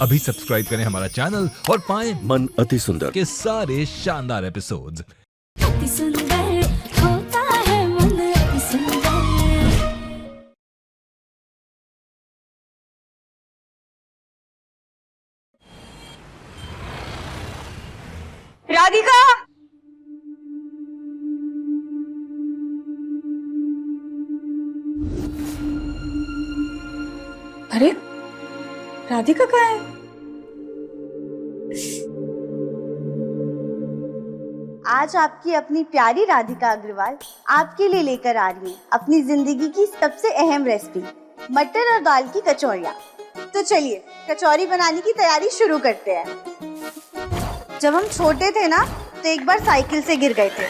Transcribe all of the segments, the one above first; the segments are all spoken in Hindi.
अभी सब्सक्राइब करें हमारा चैनल और पाएं मन अति सुंदर के सारे शानदार एपिसोड्स। अति सुंदर होता है मन अति सुंदर। राधिका, अरे राधिका कहाँ है? आज आपकी अपनी प्यारी राधिका अग्रवाल आपके लिए लेकर आ रही है अपनी जिंदगी की सबसे अहम रेसिपी मटर और दाल की कचौरियाँ। तो चलिए कचौरी बनाने की तैयारी शुरू करते हैं। जब हम छोटे थे ना तो एक बार साइकिल से गिर गए थे।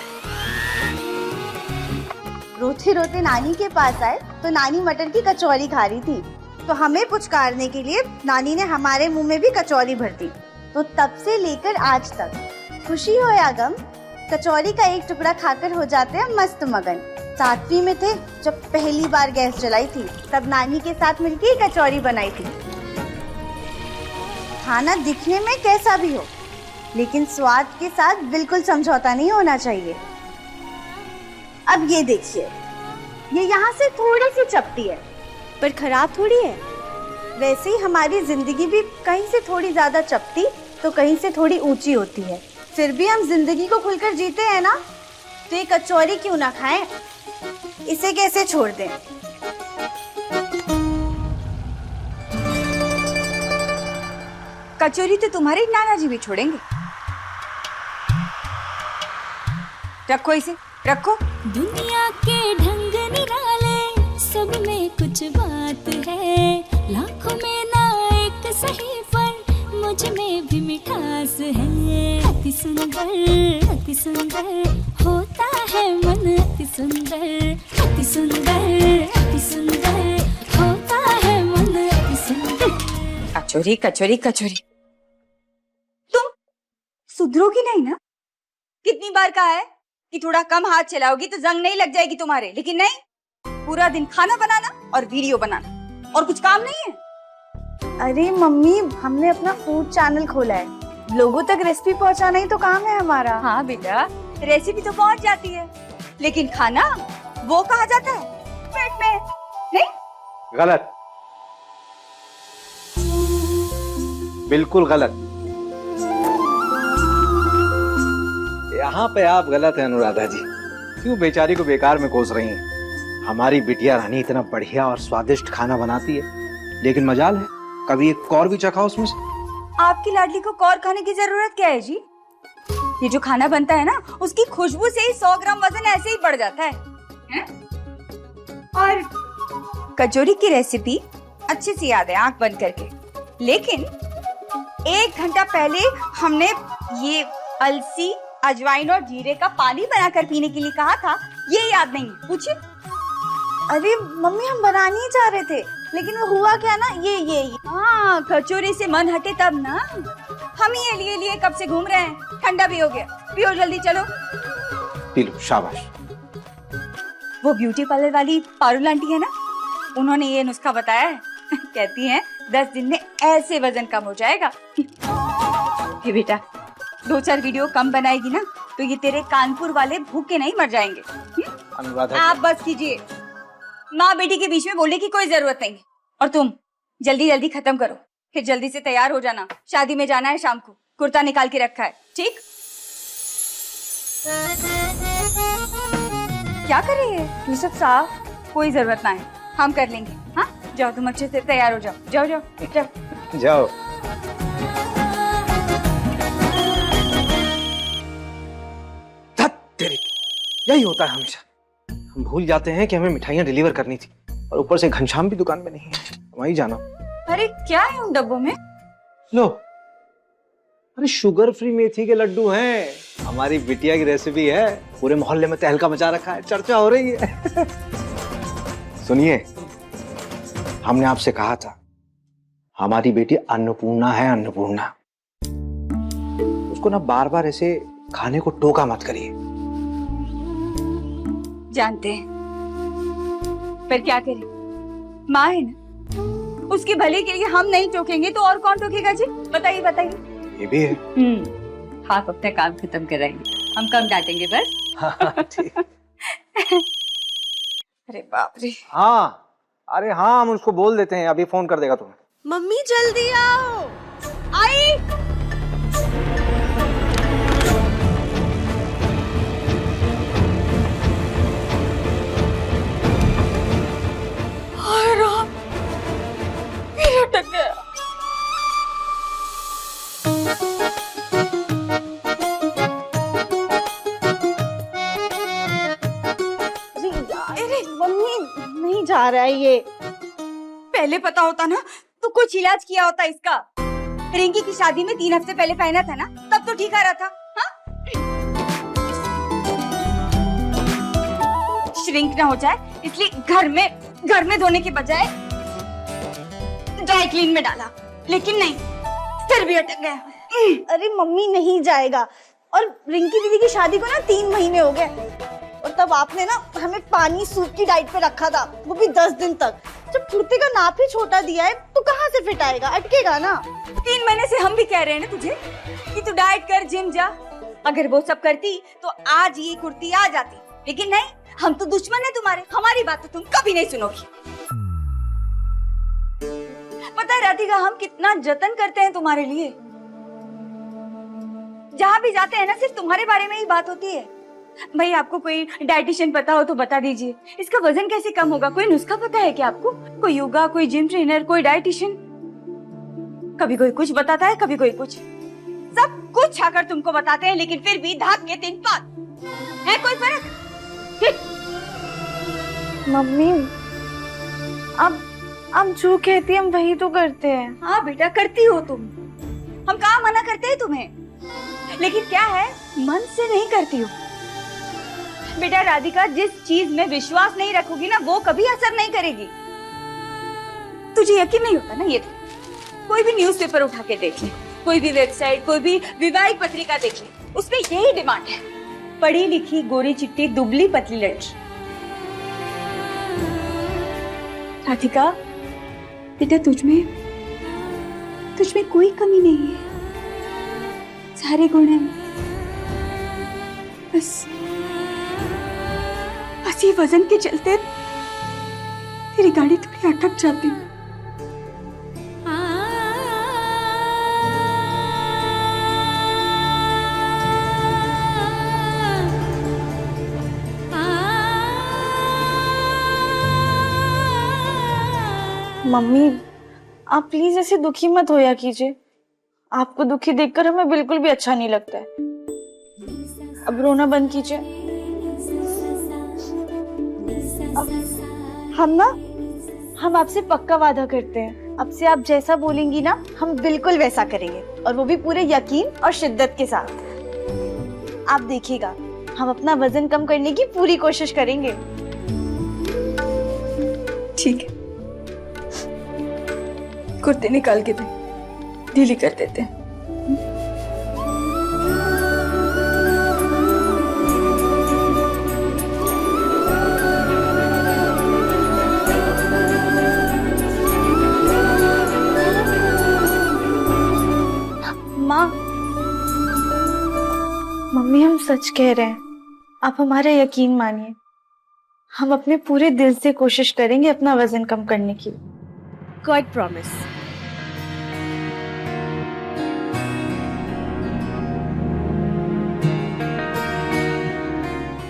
रोते रोते नानी के पास आए तो नानी मटर की कचौरी खा रही थी, तो हमें पुचकारने के लिए नानी ने हमारे मुंह में भी कचौरी भर दी। तो तब से लेकर आज तक खुशी हो या गम, कचौरी का एक टुकड़ा खाकर हो जाते हैं मस्त मगन। 7वीं में थे जब पहली बार गैस जलाई थी, तब नानी के साथ मिलकर ही कचौरी बनाई थी। खाना दिखने में कैसा भी हो, लेकिन स्वाद के साथ बिल्कुल समझौता नहीं होना चाहिए। अब ये देखिए, ये यहाँ से थोड़ी सी चपटी है पर खराब थोड़ी है। वैसे ही हमारी जिंदगी भी कहीं से थोड़ी ज्यादा चपटी तो कहीं से थोड़ी ऊंची होती है। फिर भी हम जिंदगी को खुलकर जीते हैं ना, तो ये कचौरी क्यों ना खाएं? इसे कैसे छोड़ दें? कचौरी तो तुम्हारे नाना जी भी छोड़ेंगे। रखो इसे, रखो। दुनिया के ढंग निराले, सब में कुछ बात है। लाखों में ना एक सही, पर मुझ में भी मिठास है। अति सुंदर होता है मन अति सुंदर। अति सुंदर होता है मन अति सुंदर। कचौरी कचौरी कचौरी, तुम सुधरोगी नहीं ना? कितनी बार कहा है कि थोड़ा कम हाथ चलाओगी तो जंग नहीं लग जाएगी तुम्हारे, लेकिन नहीं, पूरा दिन खाना बनाना और वीडियो बनाना, और कुछ काम नहीं है। अरे मम्मी, हमने अपना फूड चैनल खोला है, लोगों तक रेसिपी पहुंचाना ही तो काम है हमारा। हाँ बेटा, रेसिपी तो पहुंच जाती है, लेकिन खाना वो कहा जाता है पेट में, नहीं? गलत, बिल्कुल गलत। यहाँ पे आप गलत हैं अनुराधा जी। क्यों बेचारी को बेकार में कोस रही हैं? हमारी बिटिया रानी इतना बढ़िया और स्वादिष्ट खाना बनाती है, लेकिन मजाल है कभी एक कौर भी चखा उसमें से। आपकी लाडली को कौर खाने की जरूरत क्या है जी? ये जो खाना बनता है ना, उसकी खुशबू से ही 100 ग्राम वजन ऐसे ही बढ़ जाता है? और कचौरी की रेसिपी अच्छे से याद है आंख बंद करके, लेकिन 1 घंटा पहले हमने ये अलसी, अजवाइन और जीरे का पानी बनाकर पीने के लिए कहा था, ये याद नहीं है? पूछिए। अरे मम्मी, हम बनाने ही चाह रहे थे, लेकिन वो हुआ क्या ना, ये हाँ, कचौरी से मन हटे तब ना। हम ये लिए कब से घूम रहे हैं, ठंडा भी हो गया, पियो जल्दी, चलो पी लो, शाबाश। वो ब्यूटी पार्लर वाली पारुल आंटी है ना, उन्होंने ये नुस्खा बताया है। कहती हैं 10 दिन में ऐसे वजन कम हो जाएगा। ये बेटा 2-4 वीडियो कम बनाएगी ना, तो ये तेरे कानपुर वाले भूखे नहीं मर जाएंगे। अनुराधा, आप बस कीजिए, माँ बेटी के बीच में बोलने की कोई जरूरत नहीं है। और तुम जल्दी जल्दी खत्म करो, फिर जल्दी से तैयार हो जाना, शादी में जाना है शाम को। कुर्ता निकाल के रखा है, ठीक? क्या कर रही है? ये सब साफ, कोई जरूरत ना है, हम कर लेंगे। हाँ, जाओ तुम अच्छे से तैयार हो जाओ, जाओ जाओ जाओ जाओ। तेरे, यही होता है हमेशा। हम भूल जाते हैं कि हमें मिठाइयाँ डिलीवर करनी थी, और ऊपर से घनश्याम भी दुकान में नहीं है, वहीं जाना। अरे क्या है उन डब्बों में? लो, अरे शुगर फ्री मेथी के लड्डू हैं। हमारी बिटिया की रेसिपी है, पूरे मोहल्ले में तहलका मचा रखा है, चर्चा हो रही है। सुनिए, हमने आपसे कहा था, हमारी बेटी अन्नपूर्णा है, अन्नपूर्णा। उसको ना बार बार ऐसे खाने को टोका मत करिए। जानते हैं, पर क्या करें, माँ है ना, उसकी भले के लिए हम नहीं टोकेंगे तो और कौन टोकेगा जी? बताइए बताइए। ये भी है। आप अपना काम खत्म कराइए, हम कम डांटेंगे बस। हाँ, ठीक। अरे बाप रे। हाँ, अरे हाँ, हम उसको बोल देते हैं, अभी फोन कर देगा तुम्हें। मम्मी जल्दी आओ। आई। हाय राम, मेरा अटक गया। अरे मम्मी नहीं जा रहा है ये। पहले पता होता ना तो कुछ इलाज किया होता इसका। रिंकी की शादी में 3 हफ्ते पहले पहना था ना, तब तो ठीक आ रहा था। हाँ? श्रिंक ना हो जाए इसलिए घर में धोने के बजाय ड्राई क्लीन में डाला, लेकिन नहीं, फिर भी अटक गया। अरे मम्मी नहीं जाएगा। और रिंकी दीदी की शादी को ना 3 महीने हो गए, और तब आपने ना हमें पानी सूप की डाइट पे रखा था, वो भी 10 दिन तक। जब कुर्ते का नाप ही छोटा दिया है तो कहाँ से फिट आएगा, अटकेगा ना। 3 महीने से हम भी कह रहे हैं ना तुझे कि तू डाइट कर, जिम जा। अगर वो सब करती तो आज ये कुर्ती आ जाती, लेकिन नहीं, हम तो दुश्मन है तुम्हारे, हमारी बात तो तुम कभी नहीं सुनोगी। पता है राधिका, हम कितना जतन करते हैं तुम्हारे लिए। जहाँ भी जाते हैं ना सिर्फ तुम्हारे बारे में ही बात होती है। भाई आपको कोई डाइटिशियन पता हो तो बता दीजिए, इसका वजन कैसे कम होगा, कोई नुस्खा पता है क्या आपको? कोई योगा, कोई जिम ट्रेनर, कोई डाइटिशियन? कभी कोई कुछ बताता है, कभी कोई कुछ। सब कुछ आकर तुमको बताते हैं, लेकिन फिर भी धाक के 3 पात है, कोई फर्क? मम्मी अब जो कहती है हम वही तो करते हैं। हाँ बेटा, करती हो तुम, हम कहाँ मना करते हैं तुम्हें, लेकिन क्या है, मन से नहीं करती हो। बेटा राधिका, जिस चीज में विश्वास नहीं रखोगी ना, वो कभी असर नहीं करेगी। तुझे यकीन नहीं होता ना, ये तो कोई भी न्यूज़पेपर उठा के देख ले, कोई भी वेबसाइट, कोई भी विवाहिक पत्रिका देख ले, उसमें यही डिमांड है, पढ़ी लिखी गोरी चिट्टी दुबली पतली लड़की। राधिका बेटा, तुझमें कोई कमी नहीं है, सारे गुण हैं, बस ये वजन के चलते तेरी गाड़ी थोड़ी अटक जाती है। मम्मी आप प्लीज ऐसे दुखी मत होया कीजिए। आपको दुखी देखकर हमें बिल्कुल भी अच्छा नहीं लगता है। अब रोना बंद कीजिए। हम आपसे पक्का वादा करते हैं, अब से आप जैसा बोलेंगी ना, हम बिल्कुल वैसा करेंगे, और वो भी पूरे यकीन और शिद्दत के साथ। आप देखिएगा, हम अपना वजन कम करने की पूरी कोशिश करेंगे। ठीक है, कुर्ते निकाल के दे, ढीली कर देते हैं। मम्मी हम सच कह रहे हैं, आप हमारा यकीन मानिए। हम अपने पूरे दिल से कोशिश करेंगे अपना वजन कम करने की। God promise.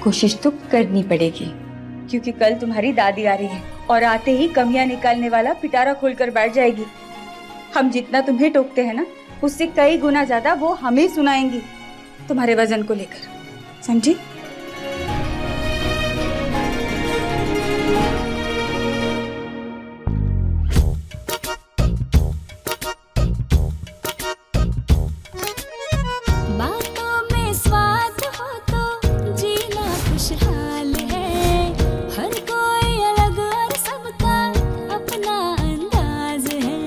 कोशिश तो करनी पड़ेगी, क्योंकि कल तुम्हारी दादी आ रही है, और आते ही कमियां निकालने वाला पिटारा खोलकर बैठ जाएगी। हम जितना तुम्हें टोकते हैं ना, उससे कई गुना ज्यादा वो हमें सुनाएंगी तुम्हारे वजन को लेकर, समझी? बातों में स्वाद हो तो जीना खुशहाल है, हर कोई अलग और सबका अपना अंदाज है।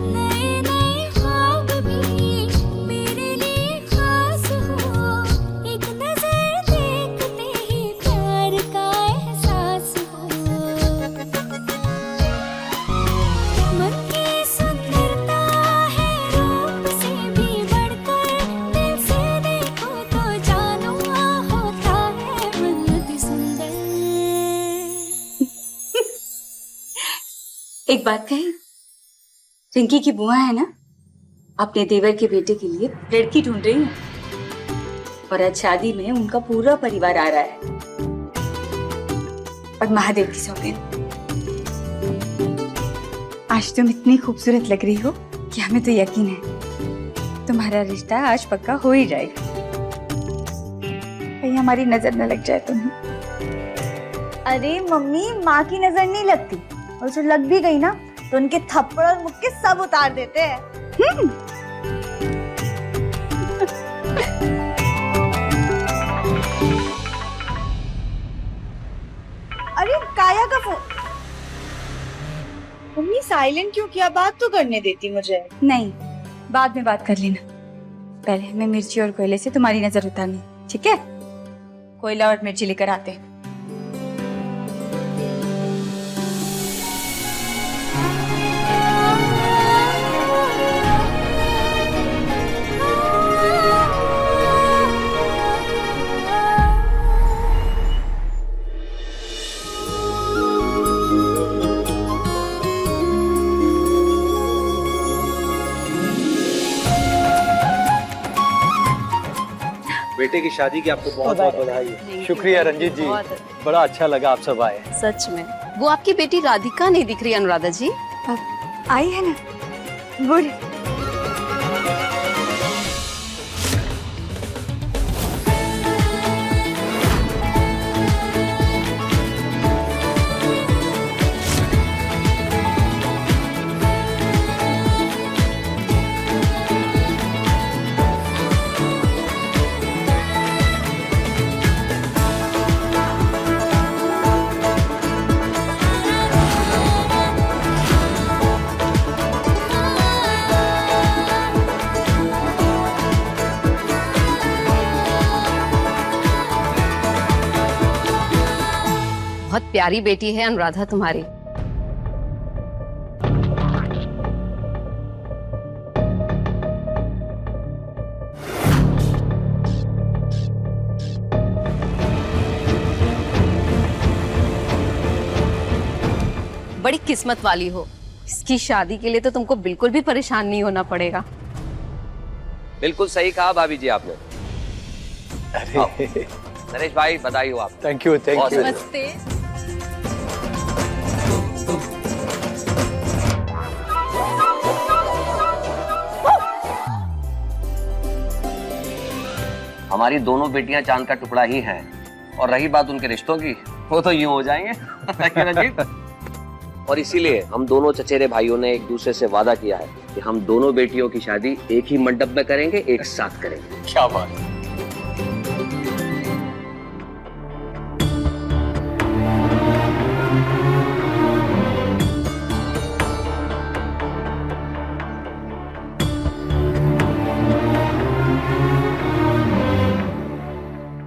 नए नए ख्वाब भी मेरे लिए खास हो, एक नजर एक बात कही, रिंकी की बुआ है ना, अपने देवर के बेटे के लिए लड़की ढूंढ रही है और आज शादी में उनका पूरा परिवार आ रहा है और महादेव की सौगंध। आज तुम इतनी खूबसूरत लग रही हो कि हमें तो यकीन है तुम्हारा रिश्ता आज पक्का हो ही जाएगा। कहीं हमारी नजर न लग जाए तुम्हें। अरे मम्मी, माँ की नजर नहीं लगती, और जो लग भी गई ना तो उनके थप्पड़ और मुक्के सब उतार देते हैं। अरे काया का फोन। मम्मी साइलेंट क्यों किया? बात तो करने देती मुझे। नहीं, बाद में बात कर लेना, पहले हमें मिर्ची और कोयले से तुम्हारी नजर उतारनी, ठीक है? कोयला और मिर्ची लेकर आते हैं। बेटे की शादी की आपको बहुत बहुत बधाई। शुक्रिया रंजीत जी, बड़ा अच्छा लगा आप सब आए। सच में। वो आपकी बेटी राधिका नहीं दिख रही अनुराधा जी? आई है ना वो। बहुत प्यारी बेटी है अनुराधा तुम्हारी। बड़ी किस्मत वाली हो, इसकी शादी के लिए तो तुमको बिल्कुल भी परेशान नहीं होना पड़ेगा। बिल्कुल सही कहा भाभी जी आपने। अरे नरेश भाई बधाई हो आप। Thank you thank you. नमस्ते। हमारी दोनों बेटियां चांद का टुकड़ा ही हैं, और रही बात उनके रिश्तों की, वो तो यूं हो जाएंगे। और इसीलिए हम दोनों चचेरे भाइयों ने एक दूसरे से वादा किया है कि हम दोनों बेटियों की शादी एक ही मंडप में करेंगे, एक साथ करेंगे। क्या बात।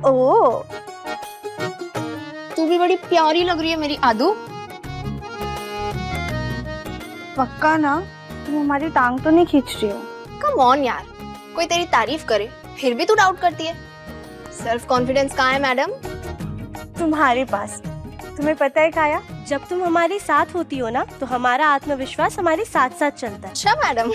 ओ, तू भी बड़ी प्यारी लग रही है मेरी आदू। पक्का ना? तुम हमारी टांग तो नहीं खींच रही हो? कम ऑन यार, कोई तेरी तारीफ करे फिर भी तू डाउट करती है। सेल्फ कॉन्फिडेंस कहाँ है मैडम? तुम्हारे पास। तुम्हें पता है काया, जब तुम हमारे साथ होती हो ना तो हमारा आत्मविश्वास हमारे साथ साथ चलता है। अच्छा मैडम।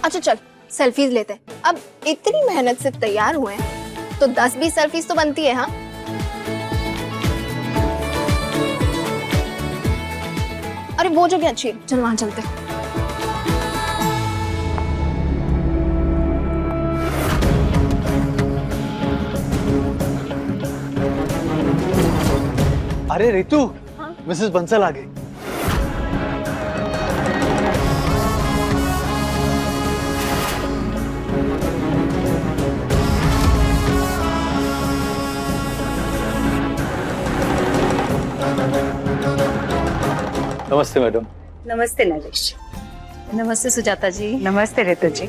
अच्छा चल सेल्फीज लेते हैं। अब इतनी मेहनत से तैयार हुए हैं तो 10-20 सेल्फीज तो बनती है। हाँ अरे वो जगह अच्छी है, चल वहां चलते हैं। अरे रितु, मिसेस बंसल आ गई। नमस्ते मैडम। नमस्ते नरेश। नमस्ते सुजाता जी। नमस्ते रितु जी।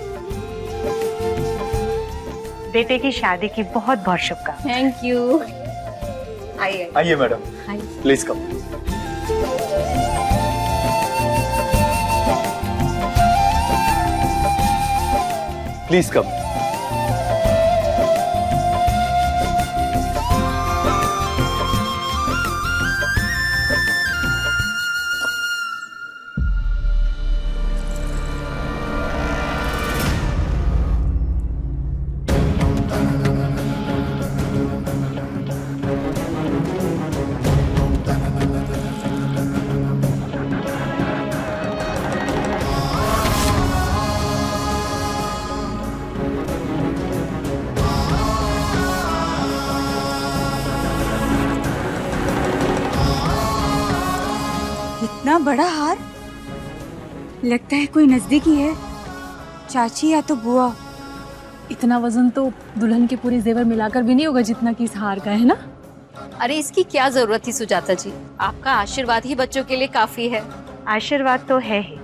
बेटे की शादी की बहुत बहुत शुभकामनाएं। Thank you. आइए आइए madam, please come. Please come. इतना बड़ा हार, लगता है कोई नजदीकी है, चाची या तो बुआ। इतना वजन तो दुल्हन के पूरे जेवर मिलाकर भी नहीं होगा जितना कि इस हार का है ना। अरे इसकी क्या जरूरत थी सुजाता जी, आपका आशीर्वाद ही बच्चों के लिए काफी है। आशीर्वाद तो है ही,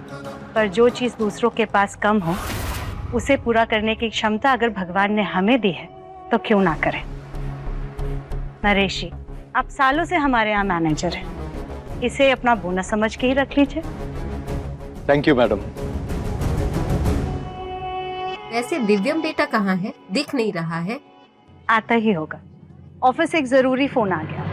पर जो चीज दूसरों के पास कम हो उसे पूरा करने की क्षमता अगर भगवान ने हमें दी है तो क्यों ना करें। नरेश जी, आप सालों से हमारे यहाँ मैनेजर हैं, इसे अपना बोनस समझ के ही रख लीजिए। Thank you madam. वैसे दिव्यम बेटा कहाँ है, दिख नहीं रहा है। आता ही होगा, ऑफिस से एक जरूरी फोन आ गया।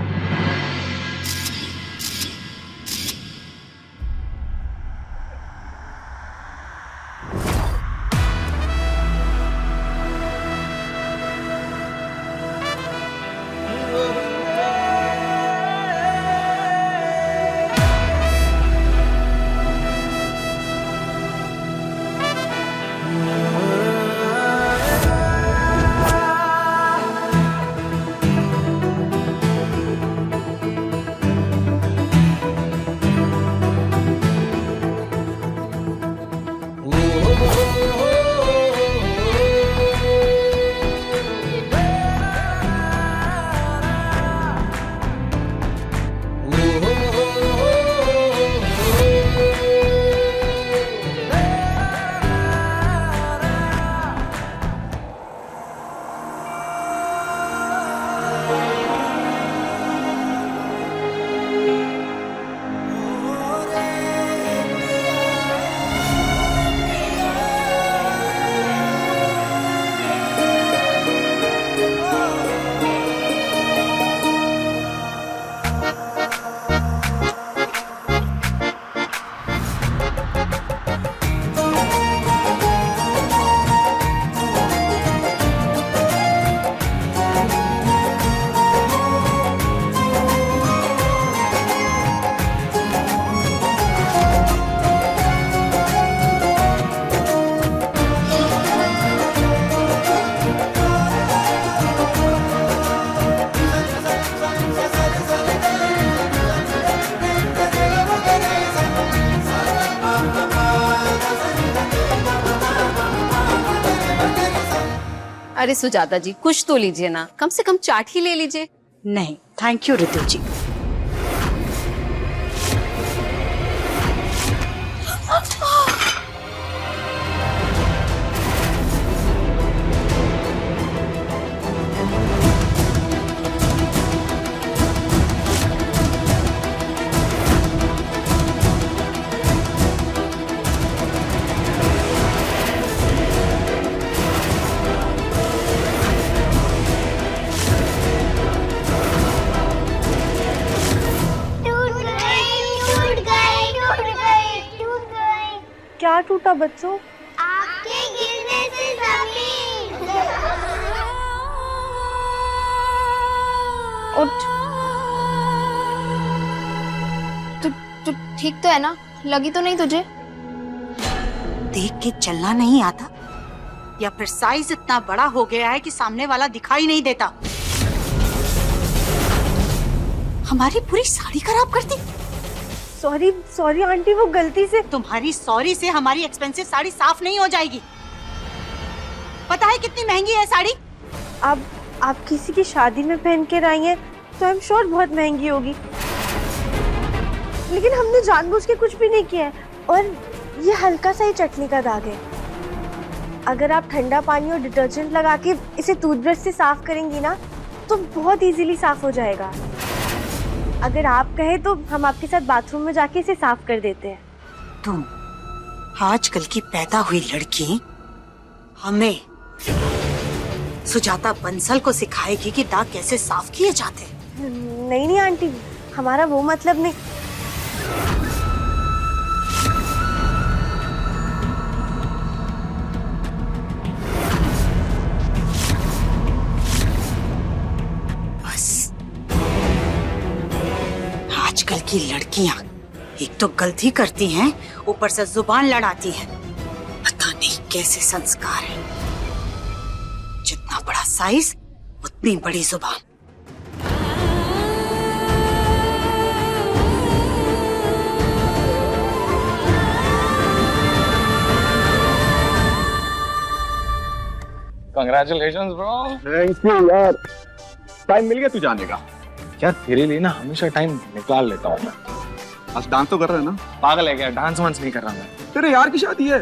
अरे सुजाता जी कुछ तो लीजिए ना, कम से कम चाट ही ले लीजिए। नहीं थैंक यू रितु जी। क्या टूटा बच्चों? आपके गिरने से जमीन। उठ। तू ठीक तो है ना? लगी तो नहीं तुझे? देख के चलना नहीं आता या फिर साइज इतना बड़ा हो गया है कि सामने वाला दिखाई नहीं देता? हमारी पूरी साड़ी खराब कर दी। सॉरी सॉरी आंटी, वो गलती से। तुम्हारी सॉरी से हमारी एक्सपेंसिव साड़ी साफ नहीं हो जाएगी। पता है कितनी महंगी है साड़ी? आप किसी की शादी में पहन के आई हैं तो आई एम श्योर बहुत महंगी होगी, लेकिन हमने जानबूझ के कुछ भी नहीं किया है। और ये हल्का सा ही चटनी का दाग है। अगर आप ठंडा पानी और डिटर्जेंट लगा के इसे टूथब्रश से साफ करेंगी ना तो बहुत इजीली साफ हो जाएगा। अगर आप कहें तो हम आपके साथ बाथरूम में जाके इसे साफ कर देते हैं। तुम आजकल की पैदा हुई लड़की हमें सुजाता बंसल को सिखाएगी कि दाग कैसे साफ किए जाते? नहीं आंटी, हमारा वो मतलब नहीं। बस आजकल की लड़कियां एक तो गलती करती हैं, ऊपर से जुबान लड़ाती हैं। पता नहीं कैसे संस्कार है। जितना बड़ा साइज उतनी बड़ी जुबान। Congratulations bro. Thank you यार। टाइम मिल गया तू जाने का? यार तेरे लिए ना हमेशा टाइम निकाल लेता हूँ मैं। आज डांस तो कर रहा है ना? पागल है क्या? डांस वांस नहीं कर रहा मैं। तेरे यार की शादी है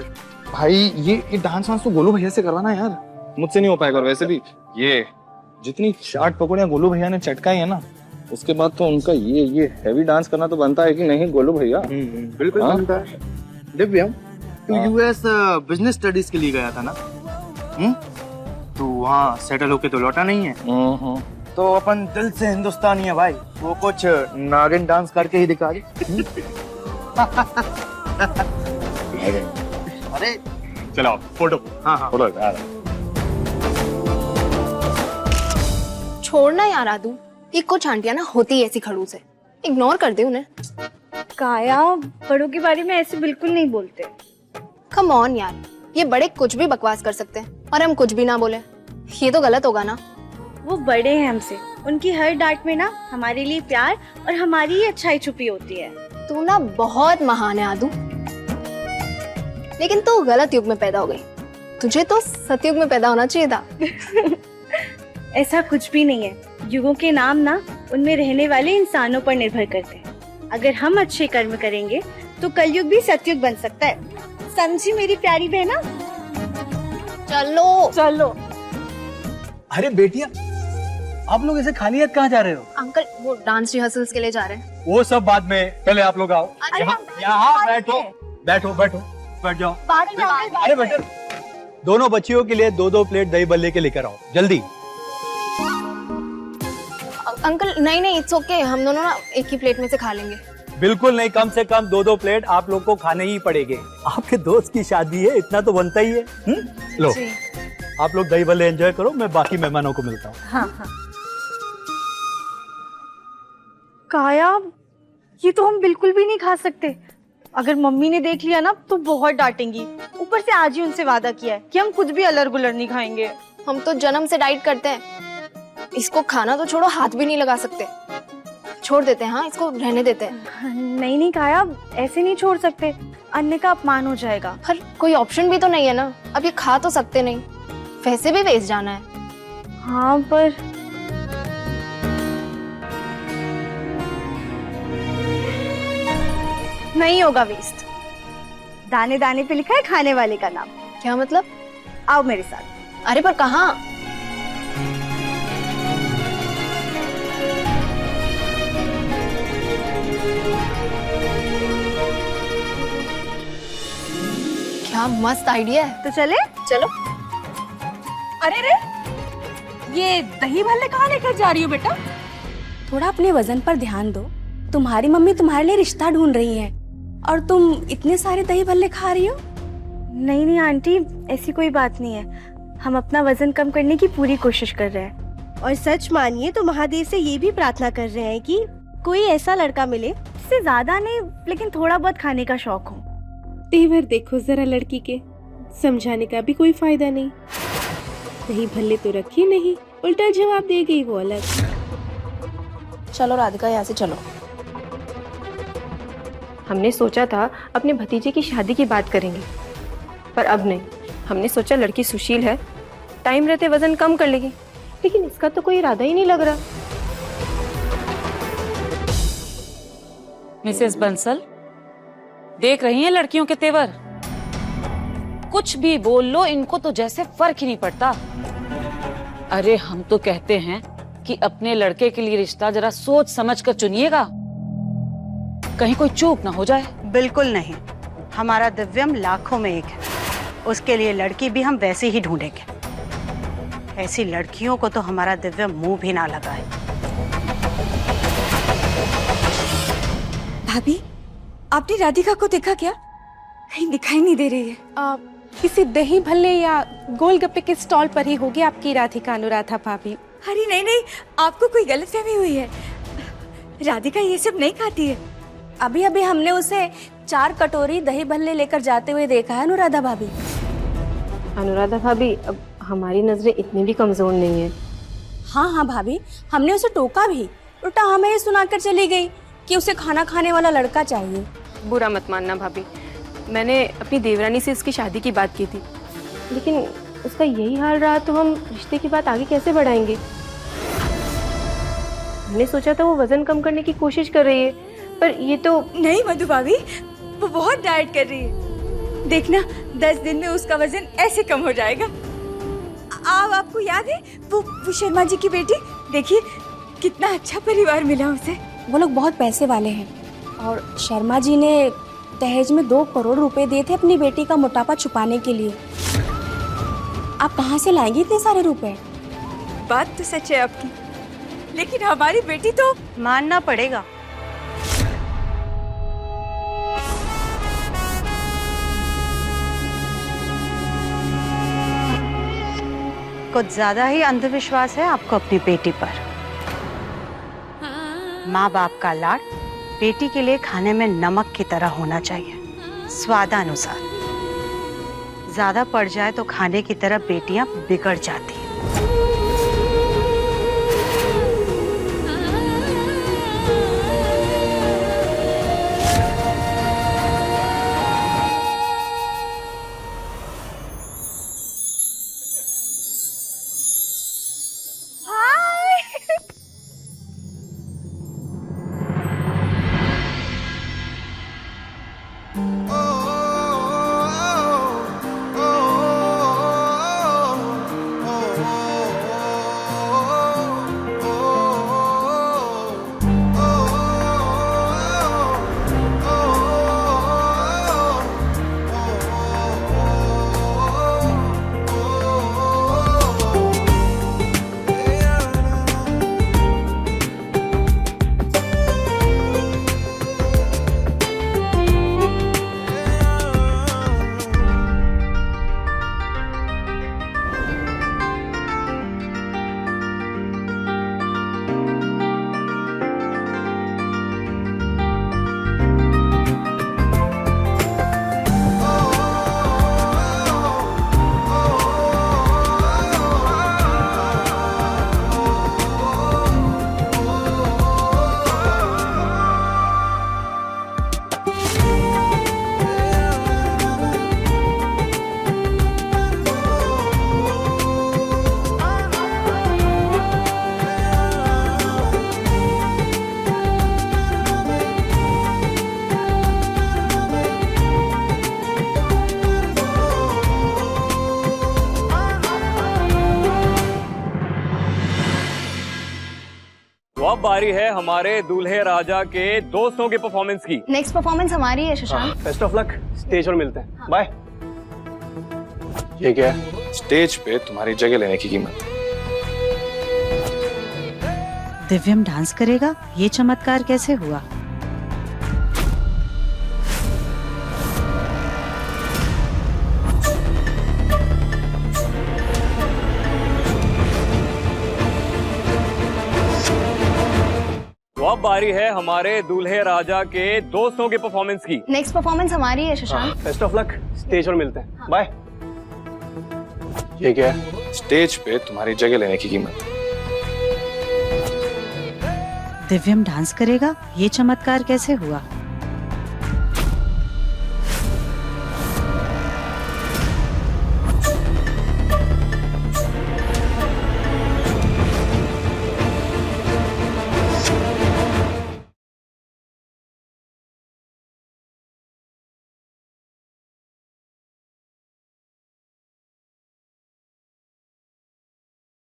भाई। ये डांस वांस तो गोलू भैया से करवाना यार, मुझसे नहीं हो पाएगा। और वैसे भी ये जितनी चाट पकौड़ियाँ गोलू भैया ने चटकाई है ना, उसके बाद तो उनका ये हैवी डांस करना तो बनता है कि नहीं गोलू भैया? बिल्कुल बनता है। दिव्यम, तू यूएस बिजनेस स्टडीज के लिए गया था ना? तू वहाँ सेटल होके तो लौटा नहीं है? तो अपन दिल से हिंदुस्तानी है भाई, वो कुछ नागिन डांस करके ही दिखा दे। अरे चलो फोटो। हाँ फोटो यार। छोड़ना यार आदू, ये कुछ आंटियां ना होती है ऐसी खड़ूस है, इग्नोर कर दे उन्हें। काया, बड़ों के बारे में ऐसे बिल्कुल नहीं बोलते। कम ऑन यार, ये बड़े कुछ भी बकवास कर सकते हैं और हम कुछ भी ना बोले, ये तो गलत होगा ना। वो बड़े हैं हमसे, उनकी हर डांट में ना हमारे लिए प्यार और हमारी ही अच्छाई छुपी होती है। तू ना बहुत महान है आदू, लेकिन तू गलत युग में पैदा हो गई। तुझे तो सतयुग में पैदा होना चाहिए था। ऐसा कुछ भी नहीं है। युगों के नाम ना उनमें रहने वाले इंसानों पर निर्भर करते हैं। अगर हम अच्छे कर्म करेंगे तो कलयुग भी सतयुग बन सकता है। समझी मेरी प्यारी बहना? चलो चलो। अरे बेटिया, आप लोग ऐसे खाली हाथ कहाँ जा रहे हो? अंकल वो डांस रिहर्सल्स के लिए जा रहे हैं। वो सब बाद में, पहले आप लोग आओ। यहाँ बैठो बैठो बैठो, बैठ जाओ। अरे बेटा, दोनों बच्चियों के लिए 2-2 प्लेट दही बल्ले के लेकर आओ जल्दी। अंकल नहीं इट्स ओके, हम दोनों ना एक ही प्लेट में से खा लेंगे। बिल्कुल नहीं, कम से कम 2-2 प्लेट आप लोग को खाने ही पड़ेंगे। आपके दोस्त की शादी है, इतना तो बनता ही है। लो आप लोग दही बल्ले एंजॉय करो, मैं बाकी मेहमानों को मिलता हूँ। हाँ। काया, ये तो हम बिल्कुल भी नहीं खा सकते। अगर मम्मी ने देख लिया ना तो बहुत डांटेंगी। ऊपर से आज ही उनसे वादा किया है कि हम कुछ भी अलर गुलर नहीं खाएंगे। हम तो जन्म से डाइट करते हैं, इसको खाना तो छोड़ो, हाथ भी नहीं लगा सकते। छोड़ देते हैं, हाँ इसको रहने देते हैं। नहीं काया, ऐसे नहीं छोड़ सकते, अन्न का अपमान हो जाएगा। पर कोई ऑप्शन भी तो नहीं है ना, अब ये खा तो सकते नहीं, वैसे भी वेस्ट जाना है। हाँ पर नहीं होगा वेस्ट। दाने दाने पे लिखा है खाने वाले का नाम। क्या मतलब? आओ मेरे साथ। अरे पर कहाँ? क्या मस्त आइडिया है। तो चले? चलो। अरे रे, ये दही भल्ले कहाँ लेकर जा रही हो बेटा? थोड़ा अपने वजन पर ध्यान दो। तुम्हारी मम्मी तुम्हारे लिए रिश्ता ढूंढ रही है और तुम इतने सारे दही भल्ले खा रही हो। नहीं आंटी, ऐसी कोई बात नहीं है। हम अपना वजन कम करने की पूरी कोशिश कर रहे हैं। और सच मानिए तो महादेव से ये भी प्रार्थना कर रहे हैं कि कोई ऐसा लड़का मिले वैसे ज्यादा नहीं, लेकिन थोड़ा बहुत खाने का शौक हो। तेवर देखो जरा लड़की के, समझाने का भी कोई फायदा नहीं। नहीं भल्ले तो रखी नहीं, उल्टा जवाब दे गई वो अलग। चलो राधिका, यहाँ से चलो। हमने सोचा था अपने भतीजे की शादी की बात करेंगे, पर अब नहीं। हमने सोचा लड़की सुशील है, टाइम रहते वजन कम कर लेगी, लेकिन इसका तो कोई इरादा ही नहीं लग रहा। मिसेस बंसल, देख रही हैं लड़कियों के तेवर? कुछ भी बोल लो, इनको तो जैसे फर्क ही नहीं पड़ता। अरे हम तो कहते हैं कि अपने लड़के के लिए रिश्ता जरा सोच समझ कर चुनिएगा, कहीं कोई चूक ना हो जाए। बिल्कुल नहीं, हमारा दिव्यम लाखों में एक है, उसके लिए लड़की भी हम वैसे ही ढूंढेंगे। ऐसी लड़कियों को तो हमारा दिव्यम मुंह भी ना लगाए। भाभी, आपने राधिका को देखा क्या? कहीं दिखाई नहीं दे रही है। किसी दही भल्ले या गोलगप्पे के स्टॉल पर ही होगी आपकी राधिका अनुराधा भाभी। अरे नहीं नहीं, आपको कोई गलतफहमी हुई है। राधिका ये सब नहीं खाती है। अभी अभी हमने उसे 4 कटोरी दही भल्ले लेकर जाते हुए देखा है अनुराधा भाभी। अनुराधा भाभी, अब हमारी नजरें इतनी भी कमजोर नहीं है। हाँ भाभी, हमने उसे टोका भी, उल्टा हमें ये सुनाकर चली गई कि उसे खाना खाने वाला लड़का चाहिए। बुरा मत मानना भाभी, मैंने अपनी देवरानी से इसकी शादी की बात की थी, लेकिन उसका यही हाल रहा तो हम रिश्ते की बात आगे कैसे बढ़ाएंगे। हमने सोचा था वो वजन कम करने की कोशिश कर रही है, पर ये तो नहीं मधु भाभी, वो बहुत डाइट कर रही है। देखना 10 दिन में उसका वजन ऐसे कम हो जाएगा। आपको याद है वो शर्मा जी की बेटी? देखिए कितना अच्छा परिवार मिला उसे। वो लोग बहुत पैसे वाले हैं और शर्मा जी ने दहेज में 2 करोड़ रुपए दिए थे अपनी बेटी का मोटापा छुपाने के लिए। आप कहाँ से लाएंगे इतने सारे रुपए? बात तो सच है आपकी, लेकिन हमारी बेटी तो मानना पड़ेगा। कुछ ज्यादा ही अंधविश्वास है आपको अपनी बेटी पर। माँ बाप का लाड बेटी के लिए खाने में नमक की तरह होना चाहिए, स्वादानुसार। ज्यादा पड़ जाए तो खाने की तरह बेटियां बिगड़ जाती हैं। अब बारी है हमारे दूल्हे राजा के दोस्तों के परफॉर्मेंस की। नेक्स्ट परफॉर्मेंस हमारी है Shashank. Best of luck, stage पर मिलते हैं। बाय। ये क्या है? स्टेज पे तुम्हारी जगह लेने की कीमत। दिव्यम डांस करेगा, ये चमत्कार कैसे हुआ? तो अब बारी है हमारे दूल्हे राजा के दोस्तों के परफॉर्मेंस की। नेक्स्ट परफॉर्मेंस हमारी है Shashank. Best of luck, stage पर मिलते हैं। बाय। ये क्या है? स्टेज पे तुम्हारी जगह लेने की कीमत। दिव्यम डांस करेगा? ये चमत्कार कैसे हुआ?